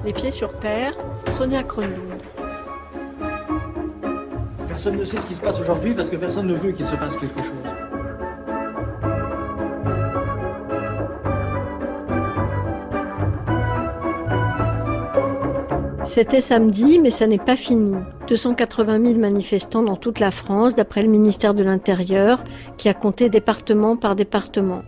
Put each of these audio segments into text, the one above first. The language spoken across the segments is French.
Les pieds sur terre, Sonia Kronlund. Personne ne sait ce qui se passe aujourd'hui parce que personne ne veut qu'il se passe quelque chose. C'était samedi, mais ça n'est pas fini. 280 000 manifestants dans toute la France, d'après le ministère de l'Intérieur, qui a compté département par département.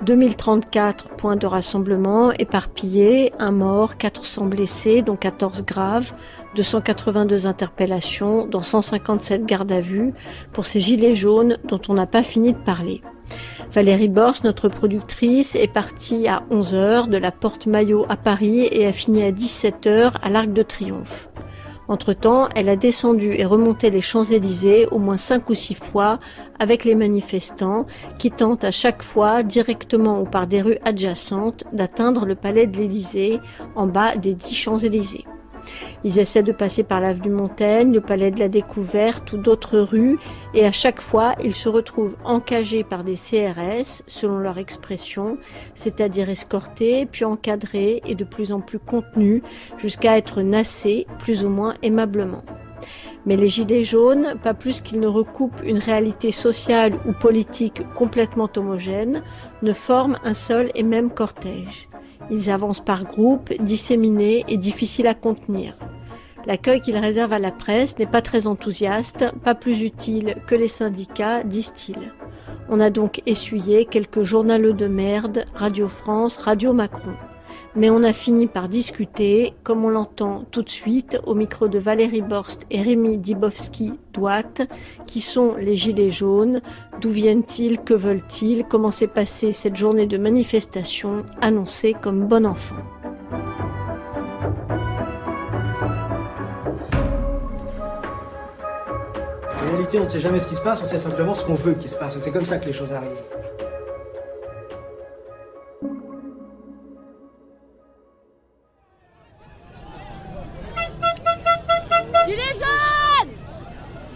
2034 points de rassemblement éparpillés, 1 mort, 400 blessés, dont 14 graves, 282 interpellations, dont 157 gardes à vue, pour ces gilets jaunes dont on n'a pas fini de parler. Valérie Borst, notre productrice, est partie à 11h de la Porte Maillot à Paris et a fini à 17h à l'Arc de Triomphe. Entre-temps, elle a descendu et remonté les Champs-Élysées au moins 5 ou 6 fois avec les manifestants qui tentent à chaque fois, directement ou par des rues adjacentes, d'atteindre le palais de l'Élysée en bas des 10 Champs-Élysées. Ils essaient de passer par l'avenue Montaigne, le palais de la Découverte ou d'autres rues et à chaque fois, ils se retrouvent encagés par des CRS, selon leur expression, c'est-à-dire escortés, puis encadrés et de plus en plus contenus jusqu'à être nassés, plus ou moins aimablement. Mais les gilets jaunes, pas plus qu'ils ne recoupent une réalité sociale ou politique complètement homogène, ne forment un seul et même cortège. Ils avancent par groupes, disséminés et difficiles à contenir. L'accueil qu'ils réservent à la presse n'est pas très enthousiaste, pas plus utile que les syndicats, disent-ils. On a donc essuyé quelques journaleux de merde, Radio France, Radio Macron. Mais on a fini par discuter, comme on l'entend tout de suite au micro de Valérie Borst et Rémi Dibowski-Douat, qui sont les gilets jaunes, d'où viennent-ils, que veulent-ils, comment s'est passée cette journée de manifestation annoncée comme bon enfant. En réalité, on ne sait jamais ce qui se passe, on sait simplement ce qu'on veut qu'il se passe. C'est comme ça que les choses arrivent.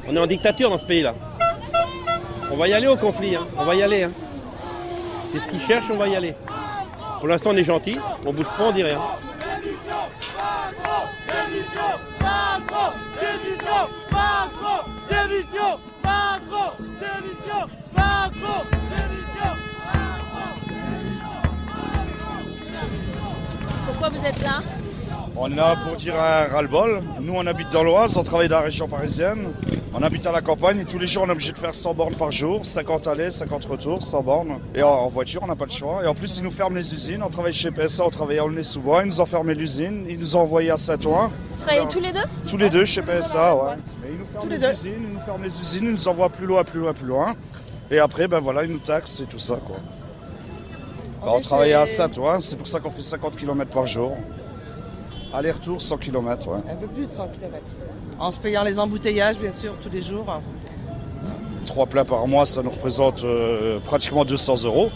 On est en dictature dans ce pays-là. On va y aller au conflit, hein. On va y aller. Hein. C'est ce qu'ils cherchent, on va y aller. Pour l'instant, on est gentil, on bouge pas, on dit rien. Pourquoi vous êtes là ? On est là pour dire un ras-le-bol. Nous, on habite dans l'Oise, on travaille dans la région parisienne. On habite à la campagne et tous les jours, on est obligé de faire 100 bornes par jour, 50 allées, 50 retours, 100 bornes. Et en voiture, on n'a pas le choix. Et en plus, ils nous ferment les usines. On travaille chez PSA, on travaille à Aulnay-sous-Bois. Ils nous ont fermé l'usine. Ils nous ont envoyés à Saint-Ouen. Vous travaillez tous les deux ? Tous les deux chez PSA, ouais. Et ils nous ferment les usines, ils nous ferment les usines, ils nous envoient plus loin, plus loin, plus loin. Et après, ben voilà, ils nous taxent et tout ça, quoi. On travaille à Saint-Ouen, c'est pour ça qu'on fait 50 km par jour. Aller-retour, 100 km, ouais. Un peu plus de 100 km. En se payant les embouteillages, bien sûr, tous les jours. 3 plats par mois, ça nous représente pratiquement 200 €.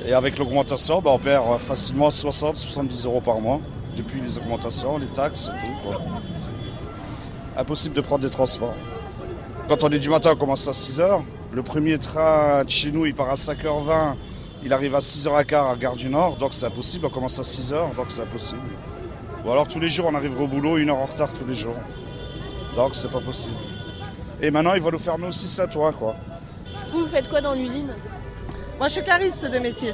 Et avec l'augmentation, on perd facilement 60-70 € par mois. Depuis les augmentations, les taxes et tout, quoi. Impossible de prendre des transports. Quand on est du matin, on commence à 6h. Le premier train de chez nous, il part à 5h20. Il arrive à 6h15 à Gare du Nord. Donc c'est impossible, on commence à 6h, donc c'est impossible. Ou alors tous les jours, on arrive au boulot 1 heure en retard tous les jours. Donc c'est pas possible. Et maintenant, ils vont nous fermer aussi Saint-Ouen, quoi. Vous faites quoi dans l'usine ? Moi, je suis cariste de métier.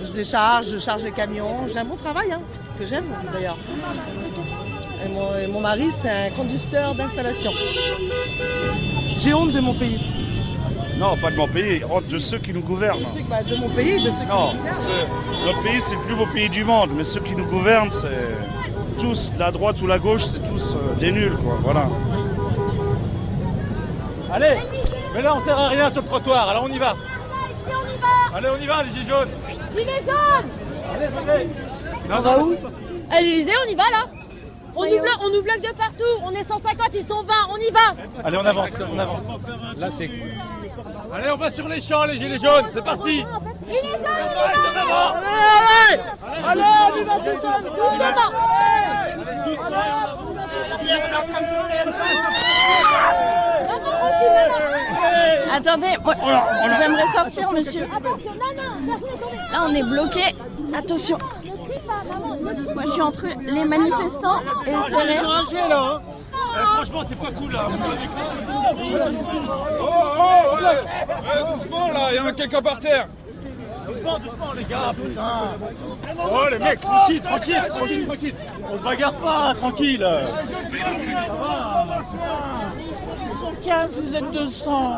Je décharge, je charge les camions. J'ai un bon travail, hein, que j'aime d'ailleurs. Et mon mari, c'est un conducteur d'installation. J'ai honte de mon pays. Non, pas de mon pays, honte de ceux qui nous gouvernent. De mon pays, de ceux qui non, nous gouvernent. Notre pays, c'est le plus beau pays du monde, mais ceux qui nous gouvernent, c'est tous, la droite ou la gauche, c'est tous des nuls, quoi, voilà. Allez, mais là on sert à rien sur le trottoir, alors on y va. Allez, on y va ! Allez, on y va, les gilets jaunes. Gilets jaunes ! Allez. On va où ? À l'Élysée, on y va là ? On nous bloque de partout, on est 150, ils sont 20, on y va ! Allez, on avance. Là c'est... Allez, on va sur les champs, les gilets jaunes, c'est parti. Gilets jaunes, on y va ! Allez, on y va tout seul, Attendez, j'aimerais sortir, monsieur. Là, on est bloqué. Attention. Moi, je suis entre les manifestants et le CRS. Franchement, c'est pas cool là. Oh, doucement là, il y en a quelqu'un par terre. Doucement, les gars, putain. Oh les mecs, tranquille. On se bagarre pas, tranquille. Ça va. 15, vous êtes 200.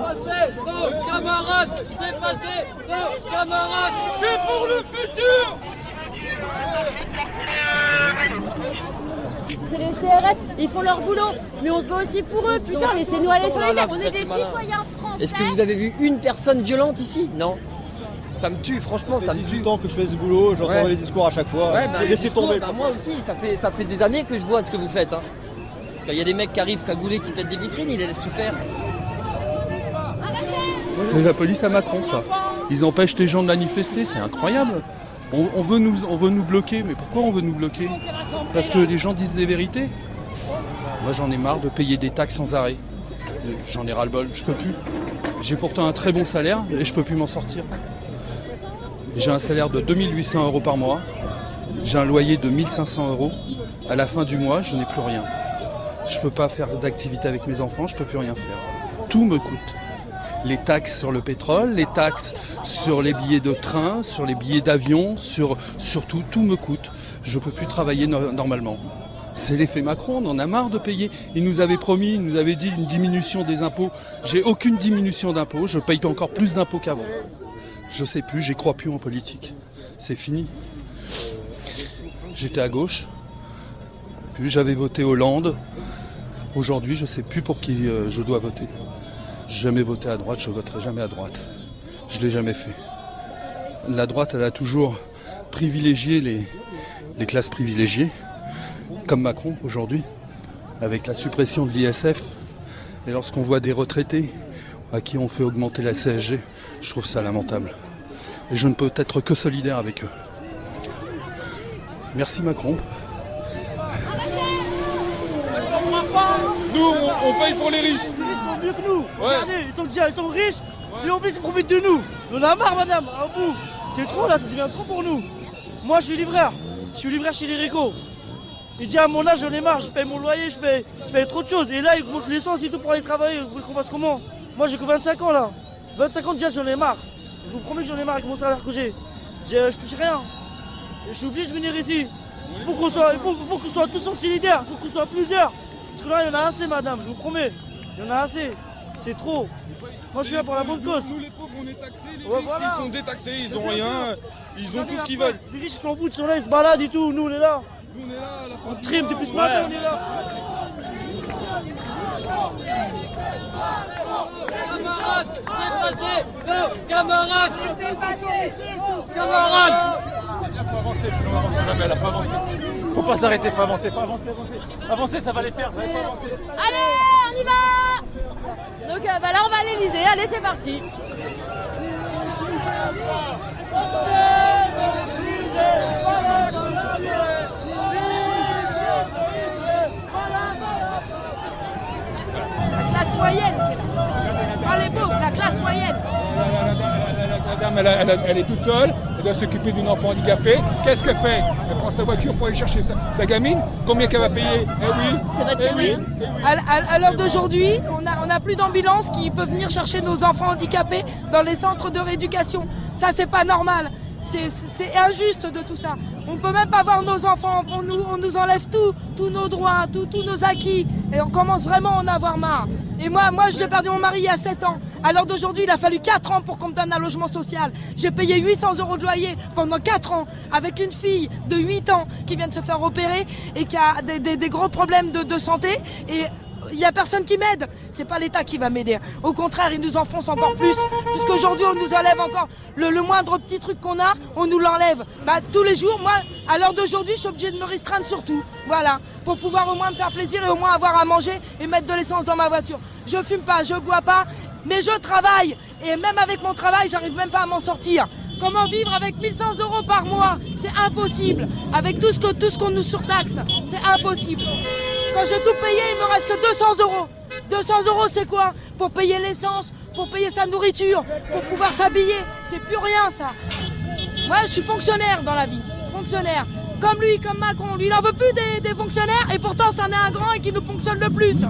Nos camarades, c'est passé. Nos camarades, c'est pour le futur. C'est les CRS, ils font leur boulot, mais on se bat aussi pour eux, putain, laissez-nous aller sur les terres, on est des citoyens français. Est-ce que vous avez vu une personne violente ici? Non. Ça me tue, franchement, ça me tue. Ça fait 18 ans que je fais ce boulot, j'entends les discours à chaque fois. Laissez tomber. Moi aussi, ça fait des années que je vois ce que vous faites. Hein. Quand il y a des mecs qui arrivent cagoulés, qui pètent des vitrines, ils les laissent tout faire. C'est la police à Macron, ça. Ils empêchent les gens de manifester, c'est incroyable. On veut nous bloquer, mais pourquoi on veut nous bloquer? Parce que les gens disent des vérités. Moi j'en ai marre de payer des taxes sans arrêt. J'en ai ras-le-bol, je peux plus. J'ai pourtant un très bon salaire et je peux plus m'en sortir. J'ai un salaire de 2800 € par mois. J'ai un loyer de 1500 €. À la fin du mois, je n'ai plus rien. Je peux pas faire d'activité avec mes enfants, je peux plus rien faire. Tout me coûte. Les taxes sur le pétrole, les taxes sur les billets de train, sur les billets d'avion, sur tout me coûte. Je ne peux plus travailler normalement. C'est l'effet Macron, on en a marre de payer. Il nous avait promis, il nous avait dit une diminution des impôts. J'ai aucune diminution d'impôts, je paye encore plus d'impôts qu'avant. Je sais plus, j'y crois plus en politique. C'est fini. J'étais à gauche, puis j'avais voté Hollande. Aujourd'hui, je ne sais plus pour qui je dois voter. J'ai jamais voté à droite, je voterai jamais à droite. Je l'ai jamais fait. La droite, elle a toujours privilégié les classes privilégiées, comme Macron aujourd'hui, avec la suppression de l'ISF. Et lorsqu'on voit des retraités à qui on fait augmenter la CSG, je trouve ça lamentable. Et je ne peux être que solidaire avec eux. Merci Macron. Nous, on paye pour les riches. Ils sont mieux que nous. Ouais. Regardez, ils sont riches, et en plus ils profitent de nous. On en a marre, madame, à bout. C'est trop là, ça devient trop pour nous. Moi, je suis livreur chez les Réco. Il dit à mon âge, j'en ai marre, je paye mon loyer, je paye trop de choses. Et là, ils montent l'essence et tout pour aller travailler. Vous voulez qu'on fasse comment? Moi, j'ai que 25 ans là. 25 ans déjà, j'en ai marre. Je vous promets que j'en ai marre avec mon salaire que j'ai. Je touche rien. Et je suis obligé de venir ici. Il faut qu'on soit tous solidaires, il faut qu'on soit plusieurs. Parce que là, il y en a assez, madame, je vous promets. Il y en a assez. C'est trop. Moi, je suis là pour la bonne cause. Nous, les pauvres, on est taxés. Les riches, ils sont détaxés, ils ont rien. Ils ont tout ce qu'ils veulent. Les riches, ils s'en foutent, ils sont là, ils se baladent et tout. Nous, on est là. On trime depuis ce matin, on est là. Camarades, c'est passé. Camarades, c'est passé. Camarades. Faut avancer, sinon on avancera jamais. Là, faut avancer. Faut pas s'arrêter, faut avancer. Avancer, ça va les perdre. Faut avancer. Allez, on y va. Donc là, on va à l'Elysée. Allez, c'est parti. La classe moyenne, pas les pauvres, la classe moyenne. La dame, elle est toute seule, elle doit s'occuper d'une enfant handicapée. Qu'est-ce qu'elle fait? Elle prend sa voiture pour aller chercher sa gamine. Combien qu'elle va payer? Eh oui. À l'heure d'aujourd'hui, on n'a plus d'ambulance qui peut venir chercher nos enfants handicapés dans les centres de rééducation. Ça, c'est pas normal. C'est injuste de tout ça. On ne peut même pas voir nos enfants, on nous enlève tous nos droits, tous nos acquis. Et on commence vraiment à en avoir marre. Et moi j'ai perdu mon mari il y a 7 ans. À l'heure d'aujourd'hui, il a fallu 4 ans pour qu'on me donne un logement social. J'ai payé 800 € de loyer pendant 4 ans avec une fille de 8 ans qui vient de se faire opérer et qui a des gros problèmes de santé. Et il n'y a personne qui m'aide. C'est pas l'État qui va m'aider. Au contraire, il nous enfonce encore plus. Puisqu'aujourd'hui, on nous enlève encore le moindre petit truc qu'on a, on nous l'enlève. Tous les jours, moi, à l'heure d'aujourd'hui, je suis obligée de me restreindre sur tout. Voilà. Pour pouvoir au moins me faire plaisir et au moins avoir à manger et mettre de l'essence dans ma voiture. Je fume pas, je bois pas, mais je travaille. Et même avec mon travail, j'arrive même pas à m'en sortir. Comment vivre avec 1100 € par mois? C'est impossible. Avec tout ce qu'on nous surtaxe, c'est impossible. Quand j'ai tout payé, il me reste que 200 €. 200 € c'est quoi? Pour payer l'essence, pour payer sa nourriture, pour pouvoir s'habiller. C'est plus rien ça. Moi je suis fonctionnaire dans la vie. Fonctionnaire. comme lui, comme Macron. Lui, il n'en veut plus des fonctionnaires et pourtant c'en est un grand et qui nous fonctionne le plus.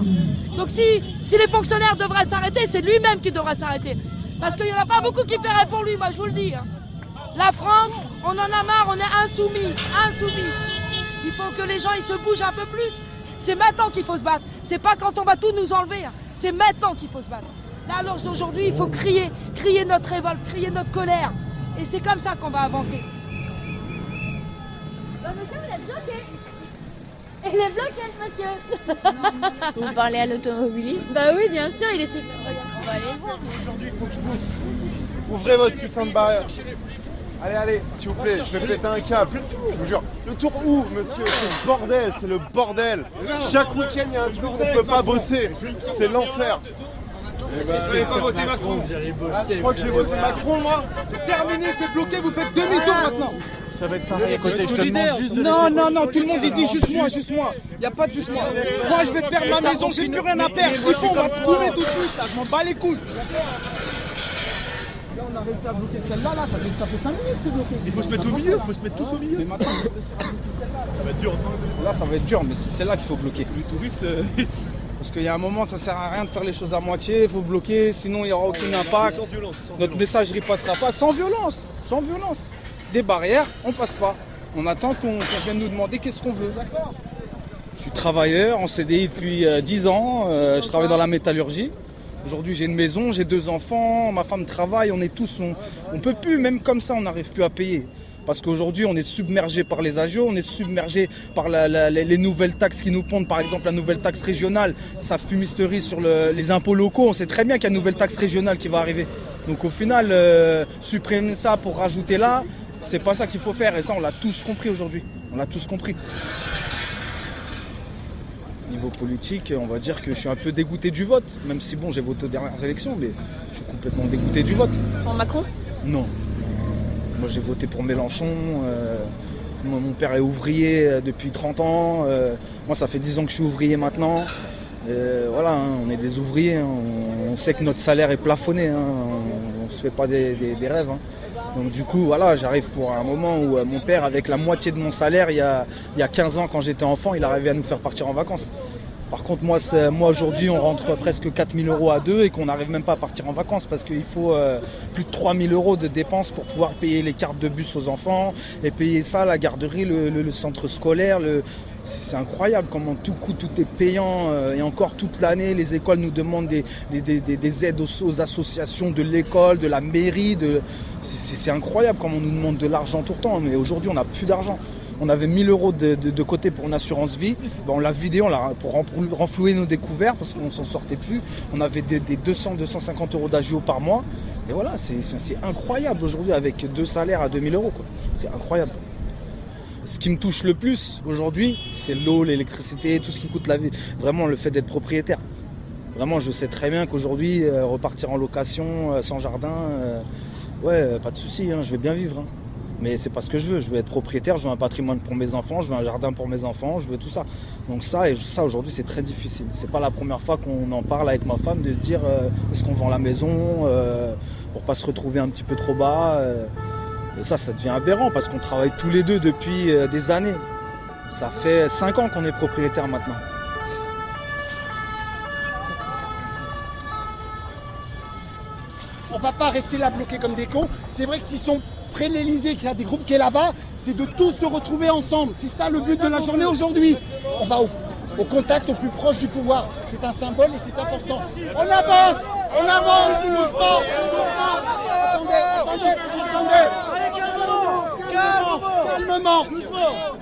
Donc si les fonctionnaires devraient s'arrêter, c'est lui-même qui devrait s'arrêter. Parce qu'il n'y en a pas beaucoup qui paieraient pour lui, moi je vous le dis. La France, on en a marre, on est insoumis. Il faut que les gens ils se bougent un peu plus. C'est maintenant qu'il faut se battre. C'est pas quand on va tout nous enlever. C'est maintenant qu'il faut se battre. Là, alors aujourd'hui, il faut crier notre révolte, crier notre colère. Et c'est comme ça qu'on va avancer. Monsieur, vous êtes bloqué. Il est bloqué, le monsieur. Vous parlez à l'automobiliste? Bah oui, bien sûr, il est super. On va aller le voir. Aujourd'hui, il faut que je bouffe. Ouvrez votre putain de barrière. Allez, s'il vous plaît, je vais péter un câble. Je vous jure. Le tour où, monsieur? C'est le bordel. Chaque week-end, il y a un truc, on ne peut pas bosser. C'est l'enfer. Vous n'avez pas voté Macron? Tu crois que j'ai voté Macron, moi? C'est terminé, c'est bloqué, vous faites demi-tour maintenant. Ça va être pareil à côté, je te demande juste de... Non, tout le monde dit juste moi. Il n'y a pas de juste moi. Moi, je vais perdre ma maison, j'ai plus rien à perdre. Il faut, on va se couler tout de suite, là, je m'en bats les couilles. Là, on a réussi à bloquer celle-là, ça fait 5 minutes c'est bloqué. Il faut se mettre au milieu, il faut se mettre tous au milieu. Mais maintenant, ça va être dur. Là, ça va être dur, mais c'est celle-là qu'il faut bloquer. Le touriste... Parce qu'il y a un moment, ça sert à rien de faire les choses à moitié, il faut bloquer, sinon il n'y aura aucun impact. Notre messagerie passera pas, sans violence. Des barrières, on passe pas. On attend qu'on vienne nous demander qu'est-ce qu'on veut. Je suis travailleur en CDI depuis 10 ans, je travaille dans la métallurgie. Aujourd'hui j'ai une maison, j'ai 2 enfants, ma femme travaille, on est tous, on peut plus, même comme ça on n'arrive plus à payer. Parce qu'aujourd'hui, on est submergé par les agios, on est submergé par les nouvelles taxes qui nous pondent. Par exemple, la nouvelle taxe régionale, ça fumisterie sur les impôts locaux. On sait très bien qu'il y a une nouvelle taxe régionale qui va arriver. Donc au final, supprimer ça pour rajouter là, c'est pas ça qu'il faut faire. Et ça, on l'a tous compris aujourd'hui. On l'a tous compris. Niveau politique, on va dire que je suis un peu dégoûté du vote. Même si, bon, j'ai voté aux dernières élections, mais je suis complètement dégoûté du vote. Pour Macron? Non. Moi j'ai voté pour Mélenchon, mon père est ouvrier depuis 30 ans, moi ça fait 10 ans que je suis ouvrier maintenant. Voilà, hein, on est des ouvriers, hein, on sait que notre salaire est plafonné, hein, on ne se fait pas des rêves. Hein. Donc du coup voilà, j'arrive pour un moment où mon père avec la moitié de mon salaire, il y a 15 ans quand j'étais enfant, il arrivait à nous faire partir en vacances. Par contre, moi aujourd'hui, on rentre presque 4 000 € à deux et qu'on n'arrive même pas à partir en vacances parce qu'il faut plus de 3 000 € de dépenses pour pouvoir payer les cartes de bus aux enfants et payer ça, la garderie, le centre scolaire. C'est incroyable comment tout coûte, tout est payant et encore toute l'année, les écoles nous demandent des aides aux associations de l'école, de la mairie. C'est incroyable comment on nous demande de l'argent tout le temps, mais aujourd'hui, on n'a plus d'argent. On avait 1 000 € de côté pour une assurance vie. On l'a vidé pour renflouer nos découverts parce qu'on s'en sortait plus. On avait des 200-250 € d'agio par mois. Et voilà, c'est incroyable aujourd'hui avec 2 salaires à 2 000 €. C'est incroyable. Ce qui me touche le plus aujourd'hui, c'est l'eau, l'électricité, tout ce qui coûte la vie. Vraiment le fait d'être propriétaire. Vraiment, je sais très bien qu'aujourd'hui, repartir en location, sans jardin, ouais, pas de souci, hein, je vais bien vivre. Hein. Mais c'est pas ce que je veux être propriétaire, je veux un patrimoine pour mes enfants, je veux un jardin pour mes enfants, je veux tout ça. Donc ça aujourd'hui c'est très difficile. C'est pas la première fois qu'on en parle avec ma femme de se dire est-ce qu'on vend la maison pour pas se retrouver un petit peu trop bas. Et ça devient aberrant parce qu'on travaille tous les deux depuis des années. Ça fait 5 ans qu'on est propriétaire maintenant. On va pas rester là bloqués comme des cons. C'est vrai que s'ils sont près de l'Elysée, qu'il y a des groupes qui est là-bas, c'est de tous se retrouver ensemble. C'est ça le but de la journée aujourd'hui. On va au contact, au plus proche du pouvoir. C'est un symbole et c'est important. On avance, doucement. Attendez.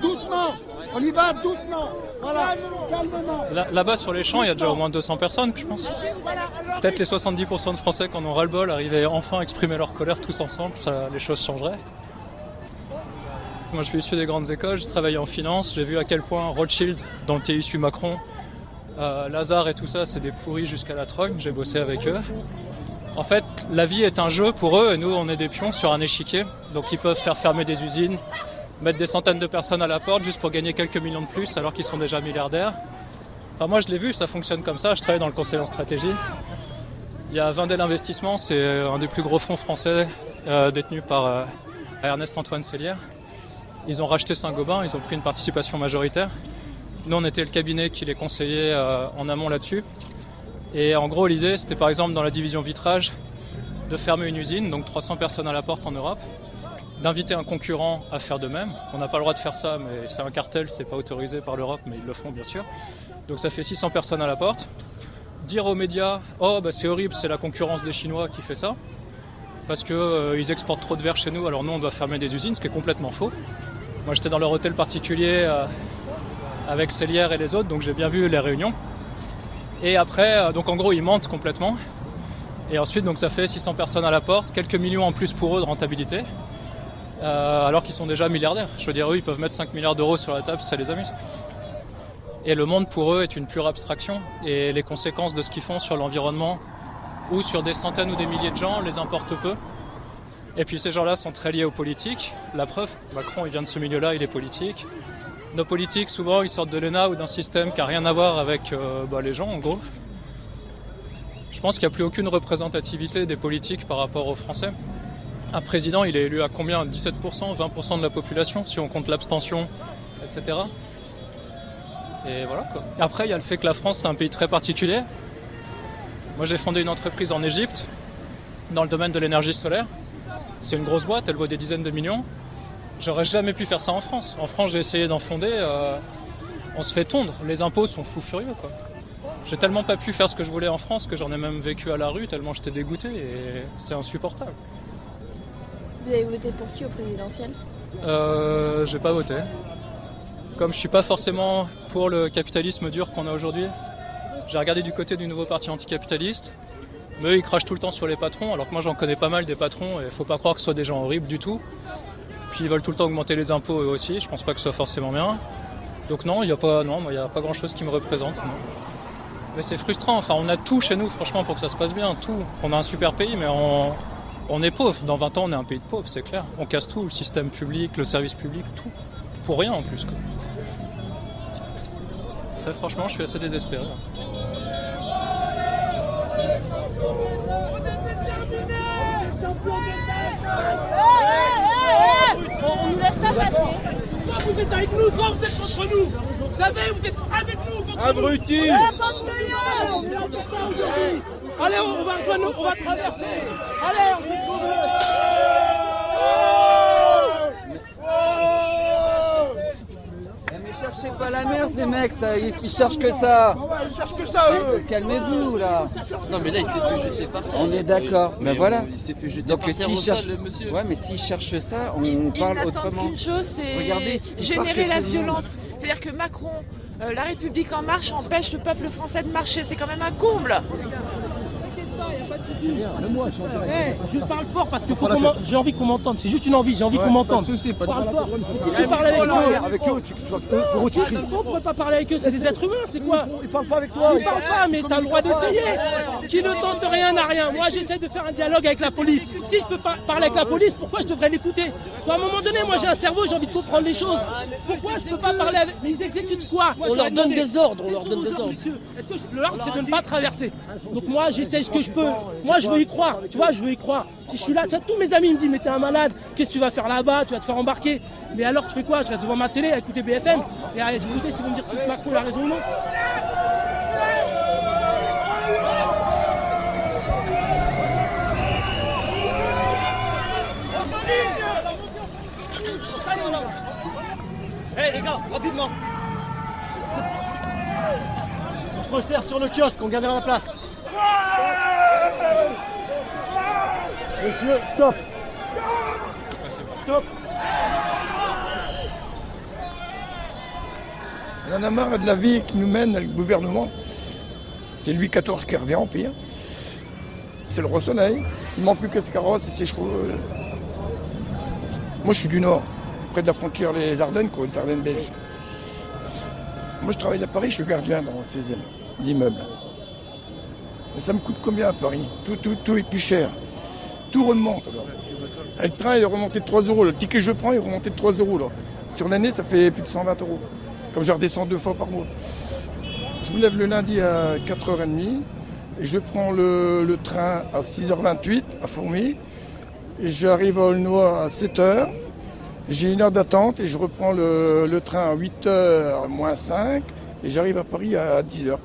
Doucement. On y va doucement. Voilà, calmement. Là-bas sur les champs, il y a déjà au moins 200 personnes, je pense. Peut-être les 70% de Français qui en ont ras-le-bol arrivaient enfin à exprimer leur colère tous ensemble, les choses changeraient. Moi je suis issu des grandes écoles, j'ai travaillé en finance, j'ai vu à quel point Rothschild, dont est issu Macron, Lazare et tout ça, c'est des pourris jusqu'à la trogne, j'ai bossé avec eux. En fait, la vie est un jeu pour eux et nous on est des pions sur un échiquier, donc ils peuvent faire fermer des usines, mettre des centaines de personnes à la porte juste pour gagner quelques millions de plus alors qu'ils sont déjà milliardaires. Enfin moi je l'ai vu, ça fonctionne comme ça, je travaille dans le conseil en stratégie. Il y a Wendel Investissement, c'est un des plus gros fonds français détenus par Ernest Antoine Seillière. Ils ont racheté Saint-Gobain, ils ont pris une participation majoritaire. Nous, on était le cabinet qui les conseillait en amont là-dessus. Et en gros, l'idée, c'était par exemple dans la division vitrage de fermer une usine, donc 300 personnes à la porte en Europe, d'inviter un concurrent à faire de même. On n'a pas le droit de faire ça, mais c'est un cartel, c'est pas autorisé par l'Europe, mais ils le font bien sûr. Donc ça fait 600 personnes à la porte. Dire aux médias, oh bah c'est horrible, c'est la concurrence des Chinois qui fait ça, parce qu'ils exportent trop de verre chez nous, alors nous on doit fermer des usines, ce qui est complètement faux. Moi j'étais dans leur hôtel particulier avec Célière et les autres, donc j'ai bien vu les réunions. Et après, donc en gros ils mentent complètement. Et ensuite donc ça fait 600 personnes à la porte, quelques millions en plus pour eux de rentabilité, alors qu'ils sont déjà milliardaires. Je veux dire, eux ils peuvent mettre 5 milliards d'euros sur la table si ça les amuse. Et le monde pour eux est une pure abstraction, et les conséquences de ce qu'ils font sur l'environnement ou sur des centaines ou des milliers de gens les importent peu. Et puis ces gens-là sont très liés aux politiques. La preuve, Macron il vient de ce milieu-là, il est politique. Nos politiques souvent ils sortent de l'ENA ou d'un système qui n'a rien à voir avec les gens en gros. Je pense qu'il n'y a plus aucune représentativité des politiques par rapport aux Français. Un président il est élu à combien? 17%, 20% de la population si on compte l'abstention, etc. Et voilà quoi. Après, il y a le fait que la France, c'est un pays très particulier. Moi, j'ai fondé une entreprise en Égypte, dans le domaine de l'énergie solaire. C'est une grosse boîte, elle vaut des dizaines de millions. J'aurais jamais pu faire ça en France. En France, j'ai essayé d'en fonder, on se fait tondre. Les impôts sont fous furieux, quoi. J'ai tellement pas pu faire ce que je voulais en France que j'en ai même vécu à la rue, tellement j'étais dégoûté, et c'est insupportable. Vous avez voté pour qui au présidentiel? J'ai pas voté. Comme je suis pas forcément pour le capitalisme dur qu'on a aujourd'hui, j'ai regardé du côté du nouveau parti anticapitaliste. Mais eux, ils crachent tout le temps sur les patrons, alors que moi j'en connais pas mal des patrons et faut pas croire que ce soit des gens horribles du tout. Puis ils veulent tout le temps augmenter les impôts eux aussi, je pense pas que ce soit forcément bien. Donc non, il y a pas grand chose qui me représente. Non. Mais c'est frustrant, enfin on a tout chez nous franchement pour que ça se passe bien, tout. On a un super pays mais on est pauvre. Dans 20 ans on est un pays de pauvres, c'est clair. On casse tout, le système public, le service public, tout. Pour rien en plus quoi. Très franchement, je suis assez désespéré. On nous laisse pas passer. Soit vous êtes avec nous, soit vous êtes contre nous. Vous savez, vous êtes avec nous, contre Abruti. nous. Allez, on va rejoindre, on va traverser. Allez, on va Cherchez pas la merde les mecs, ça, ils cherchent que ça. Ils cherchent que ça eux. Calmez-vous là. Non mais là il s'est fait jeter par terre. On est d'accord, mais voilà. Il s'est fait jeter Donc par terre s'ils au cherchent... sol, le monsieur. Ouais, mais s'ils cherchent ça, on parle autrement. Qu'une chose, c'est Regardez, générer la violence. C'est-à-dire que Macron, la République en marche, empêche le peuple français de marcher. C'est quand même un comble. Je parle fort parce que j'ai envie qu'on m'entende. C'est juste une envie, j'ai envie qu'on m'entende. Parle fort. Si tu parles avec eux, tu cries. On ne pourrait pas parler avec eux, c'est des êtres humains, c'est quoi? Ils parlent pas avec toi. Ils parlent pas, mais t'as le droit d'essayer. Qui ne tente rien n'a rien. Moi j'essaie de faire un dialogue avec la police. Si je peux pas parler avec la police, pourquoi je devrais l'écouter? À un moment donné, moi j'ai un cerveau, j'ai envie de comprendre les choses. Pourquoi je peux pas parler avec... Mais ils exécutent quoi? On leur donne des ordres, on leur donne des ordres. Est-ce que l'ordre c'est de ne pas traverser? Donc moi j'essaie ce que je peux. Moi je veux y croire, tu vois, je veux y croire. Si je suis là, tu vois, tous mes amis me disent mais t'es un malade, qu'est-ce que tu vas faire là-bas, tu vas te faire embarquer. Mais alors tu fais quoi? Je reste devant ma télé à écouter BFM et à écouter s'ils vont me dire si Macron a raison ou non. Hé les gars, rapidement. On se resserre sur le kiosque, on gardera la place. Monsieur, stop. Stop. On en a marre de la vie qui nous mène le gouvernement. C'est Louis XIV qui revient en pire. C'est le roi soleil. Il ne manque plus que ses carrosses et ses chevaux. Moi je suis du Nord, près de la frontière les Ardennes, quoi, les Ardennes belges. Moi je travaille à Paris, je suis gardien dans le 16e, l'immeuble. Et ça me coûte combien à Paris? Tout est plus cher. Tout remonte. Alors. Le train il est remonté de 3 €. Le ticket que je prends il est remonté de 3 €. Là. Sur l'année ça fait plus de 120 €. Comme je redescends 2 fois par mois. Je me lève le lundi à 4h30 et je prends le train à 6h28 à Fourmi. J'arrive à Aulnoy à 7h. J'ai 1 heure d'attente et je reprends le train à 8h moins 5 et j'arrive à Paris à 10h.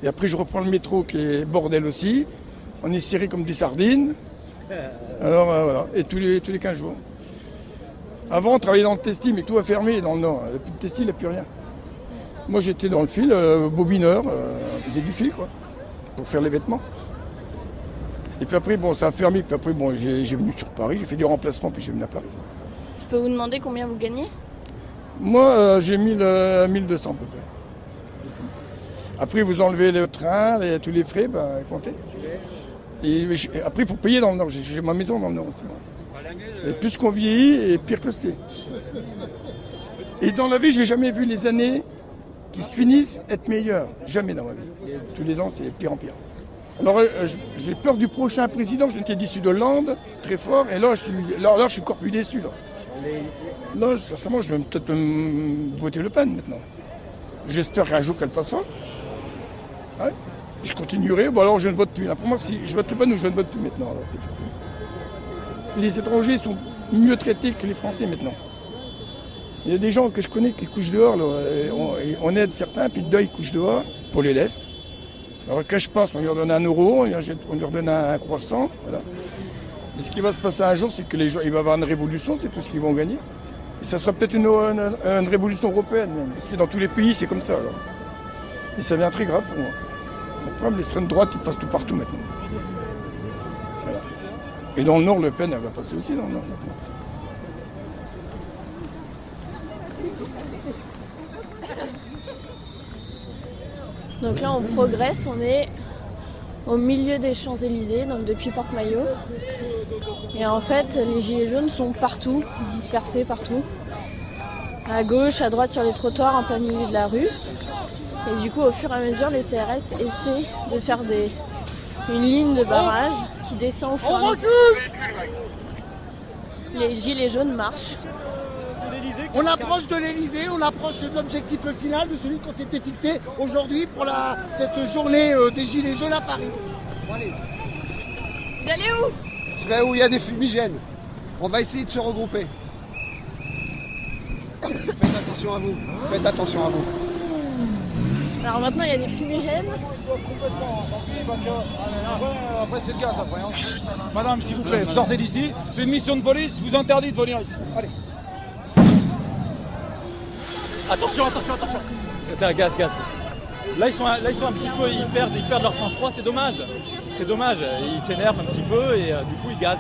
Et après, je reprends le métro qui est bordel aussi. On est serré comme des sardines. Alors voilà, et tous les 15 jours. Avant, on travaillait dans le textile, mais tout a fermé dans le Nord. Il n'y a plus de textile, il n'y a plus rien. Moi, j'étais dans le fil, bobineur, j'ai du fil, quoi, pour faire les vêtements. Et puis après, bon, ça a fermé. Puis après, bon, j'ai venu sur Paris, j'ai fait du remplacement, puis j'ai venu à Paris. Je peux vous demander combien vous gagnez? Moi, j'ai 1200 à peu près. Après, vous enlevez le train, tous les frais, comptez. Et après, il faut payer dans le Nord. J'ai ma maison dans le Nord aussi. Moi. Et plus qu'on vieillit, et pire que c'est. Et dans la vie, je n'ai jamais vu les années qui se finissent être meilleures. Jamais dans ma vie. Tous les ans, c'est pire en pire. Alors, j'ai peur du prochain président. Je m'étais déçu d'Hollande, très fort. Et là, je suis encore plus déçu. Là, sincèrement, je vais peut-être voter Le Pen maintenant. J'espère qu'un jour qu'elle passera. Ouais. Je continuerai, bon alors je ne vote plus. Là, pour moi, si je vote Le Pen ou je ne vote plus maintenant, alors c'est facile. Les étrangers sont mieux traités que les Français maintenant. Il y a des gens que je connais qui couchent dehors, là, et on aide certains, puis deux ils couchent dehors, pour les laisse. Alors quand je passe, on leur donne 1 euro, on leur donne un croissant, voilà. Et ce qui va se passer un jour, c'est que les gens, il va y avoir une révolution, c'est tout ce qu'ils vont gagner. Et ça sera peut-être une révolution européenne, même, parce que dans tous les pays, c'est comme ça. Alors. Et ça devient très grave pour moi. Le problème, l'extrême droite, il passe tout partout maintenant. Voilà. Et dans le Nord, Le Pen, elle va passer aussi dans le Nord maintenant. Donc là, on progresse, on est au milieu des Champs-Élysées, donc depuis Porte-Maillot. Et en fait, les gilets jaunes sont partout, dispersés partout. À gauche, à droite, sur les trottoirs, en plein milieu de la rue. Et du coup, au fur et à mesure, les CRS essaient de faire une ligne de barrage qui descend au fur et à mesure. Les gilets jaunes marchent. On approche de l'Elysée, on approche de l'objectif final, de celui qu'on s'était fixé aujourd'hui pour cette journée des Gilets jaunes à Paris. Bon, allez. Vous allez où? Je vais où il y a des fumigènes. On va essayer de se regrouper. Faites attention à vous. Faites attention à vous. Alors maintenant, il y a des fumigènes. Après, c'est le gaz après. Hein. Madame, s'il vous plaît, sortez d'ici. C'est une mission de police, je vous interdis de venir ici. Allez. Attention. Gaz. Là ils sont un petit peu, ils perdent leur sang-froid, c'est dommage. Ils s'énervent un petit peu et du coup ils gazent.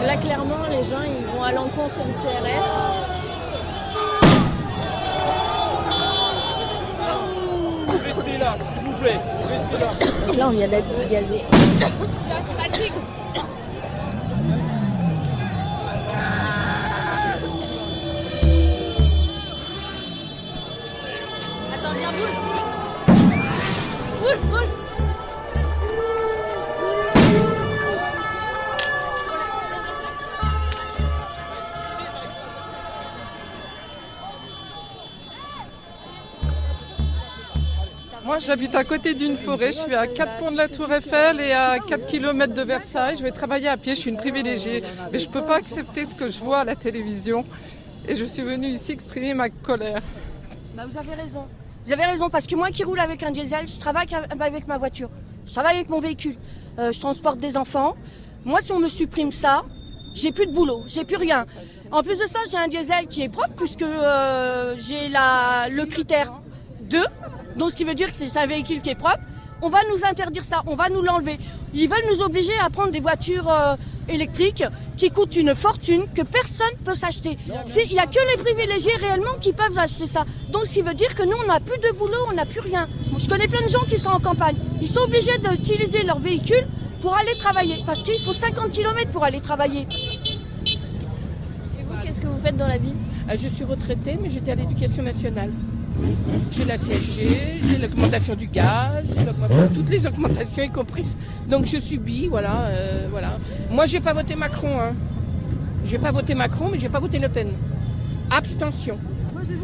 Là, clairement, les gens ils vont à l'encontre du CRS. Restez là, s'il vous plaît. Restez là. Donc là, on vient d'être gazé. Attends, viens, bouge. Bouge. Moi, j'habite à côté d'une forêt. Je suis à 4 ponts de la Tour Eiffel et à 4 km de Versailles. Je vais travailler à pied. Je suis une privilégiée. Mais je ne peux pas accepter ce que je vois à la télévision. Et je suis venue ici exprimer ma colère. Bah, vous avez raison. Vous avez raison, parce que moi qui roule avec un diesel, je travaille avec ma voiture. Je travaille avec mon véhicule. Je transporte des enfants. Moi, si on me supprime ça, j'ai plus de boulot, j'ai plus rien. En plus de ça, j'ai un diesel qui est propre, puisque j'ai le critère 2. Donc ce qui veut dire que c'est un véhicule qui est propre. On va nous interdire ça, on va nous l'enlever. Ils veulent nous obliger à prendre des voitures électriques qui coûtent une fortune, que personne ne peut s'acheter. Il n'y a que les privilégiés réellement qui peuvent acheter ça. Donc ce qui veut dire que nous, on n'a plus de boulot, on n'a plus rien. Je connais plein de gens qui sont en campagne. Ils sont obligés d'utiliser leur véhicule pour aller travailler. Parce qu'il faut 50 km pour aller travailler. Et vous, qu'est-ce que vous faites dans la vie? Je suis retraitée, mais j'étais à l'éducation nationale. J'ai la CSG, j'ai l'augmentation du gaz, toutes les augmentations y compris. Donc je subis, voilà. Moi, je n'ai pas voté Macron. Hein. Je n'ai pas voté Macron, mais je n'ai pas voté Le Pen. Abstention.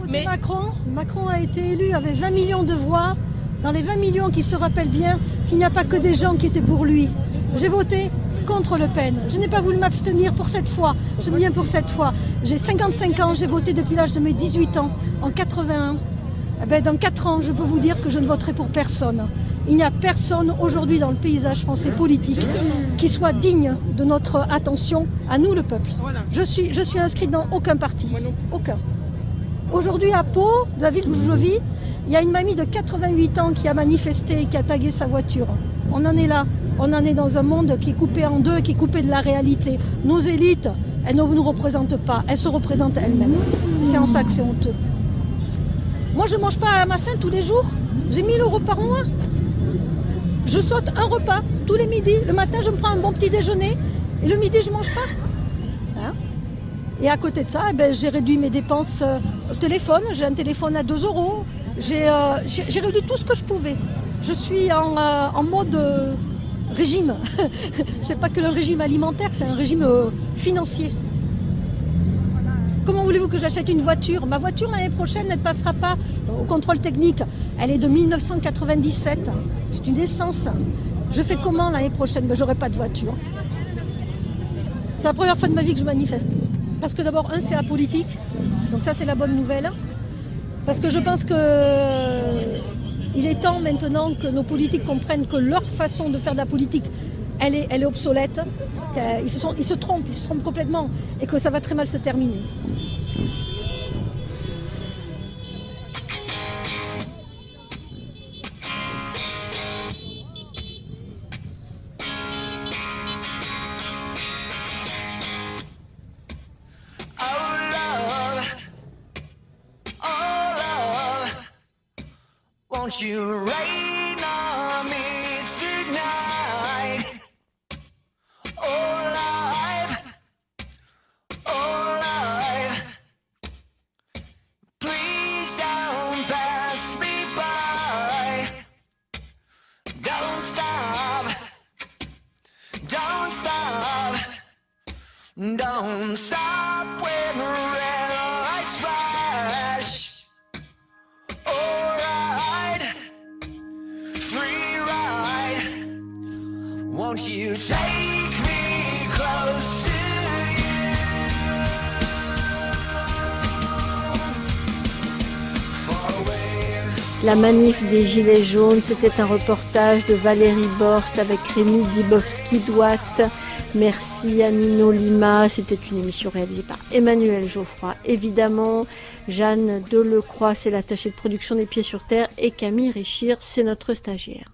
Mais Macron a été élu avec 20 millions de voix. Dans les 20 millions qui se rappellent bien qu'il n'y a pas que des gens qui étaient pour lui. J'ai voté contre Le Pen. Je n'ai pas voulu m'abstenir pour cette fois. Je dis bien pour cette fois. J'ai 55 ans, j'ai voté depuis l'âge de mes 18 ans, en 81. Eh ben, dans 4 ans, je peux vous dire que je ne voterai pour personne. Il n'y a personne aujourd'hui dans le paysage français politique qui soit digne de notre attention à nous, le peuple. Je suis inscrite dans aucun parti. Aucun. Aujourd'hui, à Pau, la ville où je vis, il y a une mamie de 88 ans qui a manifesté et qui a tagué sa voiture. On en est là. On en est dans un monde qui est coupé en deux, qui est coupé de la réalité. Nos élites, elles ne nous représentent pas. Elles se représentent elles-mêmes. Et c'est en ça que c'est honteux. Moi, je ne mange pas à ma faim tous les jours. J'ai 1 000 € par mois. Je saute un repas tous les midis. Le matin, je me prends un bon petit déjeuner. Et le midi, je ne mange pas. Hein? Et à côté de ça, j'ai réduit mes dépenses au téléphone. J'ai un téléphone à 2 €. J'ai réduit tout ce que je pouvais. Je suis en mode régime. C'est pas que le régime alimentaire, c'est un régime financier. Comment voulez-vous que j'achète une voiture? Ma voiture l'année prochaine, elle ne passera pas au contrôle technique. Elle est de 1997. C'est une essence. Je fais comment l'année prochaine? J'aurai pas de voiture. C'est la première fois de ma vie que je manifeste. Parce que d'abord, c'est la politique. Donc ça, c'est la bonne nouvelle. Parce que je pense qu'il est temps maintenant que nos politiques comprennent que leur façon de faire de la politique, elle est obsolète. Ils se trompent complètement et que ça va très mal se terminer. Won't you rain on me tonight? Oh, life, please don't pass me by. Don't stop, don't stop, don't stop when the red lights flash. Free ride, won't you take me close to you? Far away. La manif des Gilets jaunes, c'était un reportage de Valérie Borst avec Rémi Dibowski-Douat. Merci à Nino Lima. C'était une émission réalisée par Emmanuel Geoffroy. Évidemment, Jeanne Delecroix, c'est l'attachée de production des Pieds sur Terre, et Camille Richir, c'est notre stagiaire.